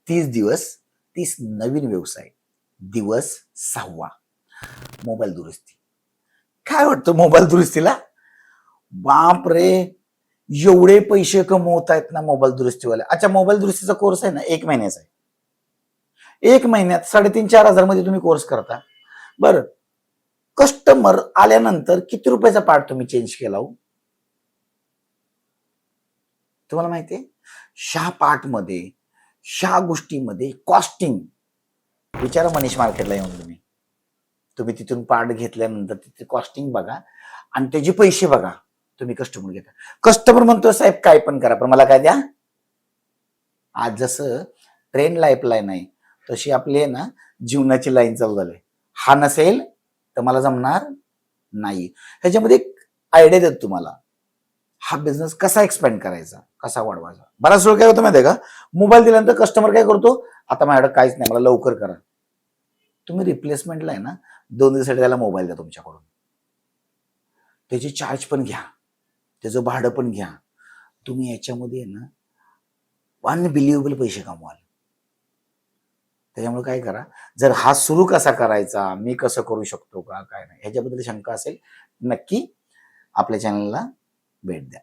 30 दिवस 30 नवीन व्यवसाय. दिवस 6वा मोबाईल दुरुस्ती. काय वाटतं मोबाईल दुरुस्तीला? बाप रे, एवढे पैसे कमवतायत ना मोबाईल दुरुस्तीवाले. अच्छा, मोबाईल दुरुस्तीचा कोर्स आहे ना 1 महिन्याचा आहे. 1 महिन्यात 3,500-4 हजार मध्ये तुम्ही कोर्स करता. बरं, कस्टमर आल्यानंतर किती रुपयाचा पार्ट तुम्ही चेंज केला हो? तुम्हाला माहितीये, ह्या पार्ट मध्ये, ह्या गोष्टीमध्ये कॉस्टिंग, विचारा मनीष मार्केटला येऊन तुम्ही तिथून पार्ट घेतल्यानंतर तिथे कॉस्टिंग बघा आणि त्याचे पैसे बघा. तुम्ही कस्टमर घेता, कस्टमर म्हणतो साहेब काय पण करा पण मला काय द्या. आज जसं ट्रेन लाईफलाईन आहे तशी आपली आहे ना जीवनाची लाईन चालू झाली. हा नसेल तर मला जमणार नाही. ह्याच्यामध्ये एक आयडिया देतो तुम्हाला, हा बिझनेस कसा एक्सपॅन्ड करायचा, कसा वाढवायचा. बराच वेळ काय होतं माहिती आहे का, मोबाईल दिल्यानंतर कस्टमर काय करतो, आता माझ्याकडे काहीच नाही मला लवकर करा. तुम्ही रिप्लेसमेंटला आहे ना 2 दिवसासाठी त्याला मोबाईल द्या तुमच्याकडून, त्याची चार्ज पण घ्या, त्याचं भाडं पण घ्या. तुम्ही याच्यामध्ये ना अनबिलिव्हेबल पैसे कमवाल. त्याच्यामुळे काय करा, जर हा सुरू कसा करायचा, मी कसं करू शकतो का काय नाही, ह्याच्याबद्दल शंका असेल नक्की आपल्या चॅनलला भेट द्या.